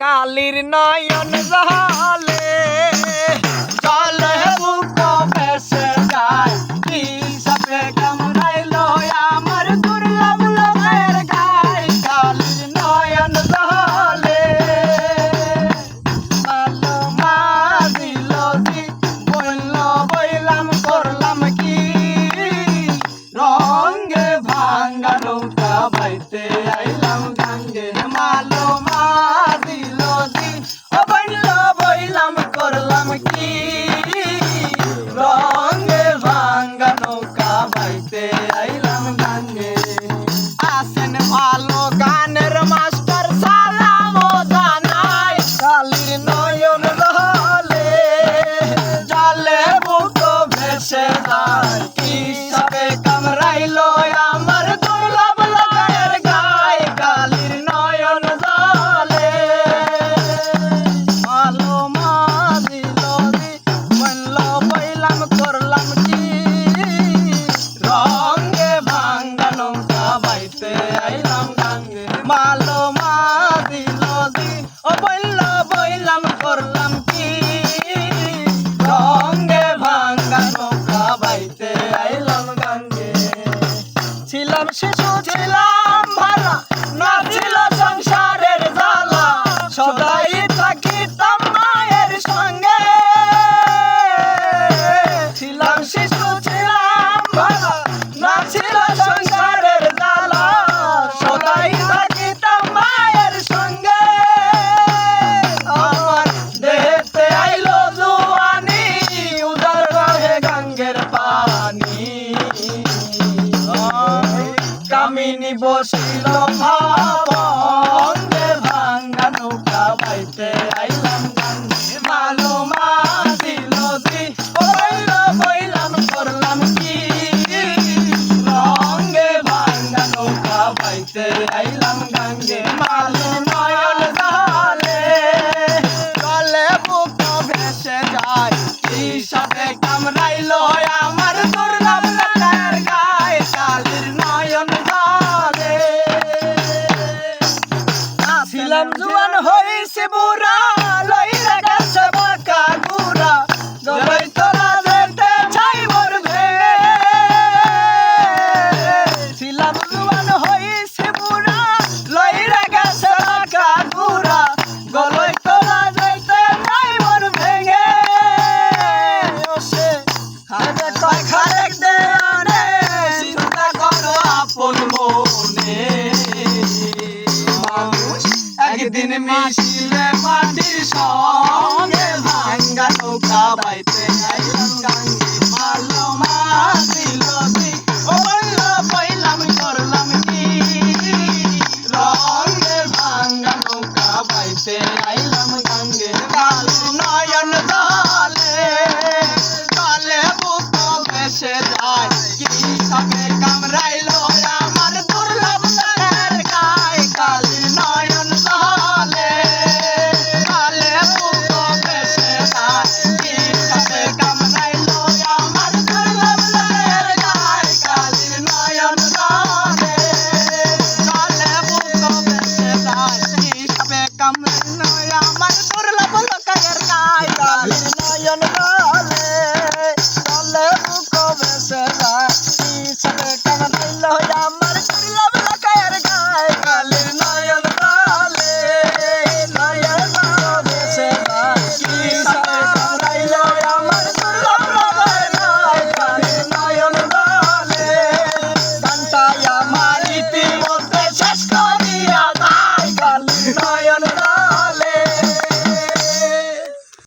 কালির নয়ন জলে জলে বুক ভেসে যায় কি সাপে কামড়াইলো আমার দুর্লভ লোকের গায় কালির নয়ন জলে ভালো মারিল দি বলল বইলাম করলাম কি রঙে ভাঙ্গা নৌকা বাইতে আইলাম গাঙ্গে মালো মারিল দি ও বলল বইলাম করলাম কি রঙে ভাঙ্গা নৌকা বাইতে আইলাম গাঙ্গে আসেন ভালো গানের মাস্টার সালাম জানাই কালির নয়ন জলে জলে বুক ভেসে যায় কি সাপে কামড়াইলো আমার দুর্লভ লোকের গায় কালির নয়ন জলে ভালো মারিল দি বলল বইলাম করলাম কি রঙে ভাঙ্গা নৌকা বাইতে আইলাম গাঙ্গে মালো মারিল দি ও বলল বইলাম করলাম কি রঙে ভাঙ্গা নৌকা বাইতে আইলাম গাঙ্গে ছিলাম শিশু ছিলাম ভালা না ছিল সংসারের জ্বালা সদাই থাকিতাম মায়ের সঙ্গে ছিলাম শিশু ছিলাম ভালা না ছিল সংসারের জ্বালা সদাই থাকিতাম মায়ের সঙ্গে আমার দেহতে আইলো জুয়ানি উদার রহে গঙ্গের পানি কামিনী বসিল ভাবঙ্গে ভাঙ্গা নৌকা বাইতে আইলাম গাঙ্গে মালো মারিল দি ও বইল বইলাম করলাম কি রঙে ভাঙ্গা নৌকা বাইতে আইলাম গাঙ্গে মালো নয়ন জলে জলে বুক ভেসে যায় কি সাপে কামড়াইলো আমার দুর্লভ লোকের গায় কালির নয়ন জলে ছিলাম জুয়ান হইছে বুড়া লইরা গেছে বাঁকা গুড়া জবাই তোরা যেতে চাই মোর ভেঙে ছিলাম জুয়ান হইছে বুড়া লইরা গেছে বাঁকা গুড়া গলই তোরা যেতে চাই মোর ভেঙে ওসে হাতে কয় খারেক দে আনে চিন্তা করো আপন মনে মানুষ একদিন মিশিলে মাটির সঙ্গে ভাঙ্গা নৌকা বাইতে আইলাম গাঙ্গে মারলো মারিল দি ও বলল বইলাম করলাম কি রঙে ভাঙ্গা নৌকা বাইতে আইলাম গাঙ্গে কালো নয়ন জলে জলে বুক ভেসে যায় কি সাপে কামড়াইলো আমার দুর্লভ লোকের গায় কালি নয়ন জলে জলে বুক ভেসে যায় কি সাপে কামড়াইলো আমার দুর্লভ লোকের গায় কালি নয়ন জলে জলে বুক ভেসে যায় কি সাপে কামড়াইলো আমার দুর্লভ লোকের গায় কালি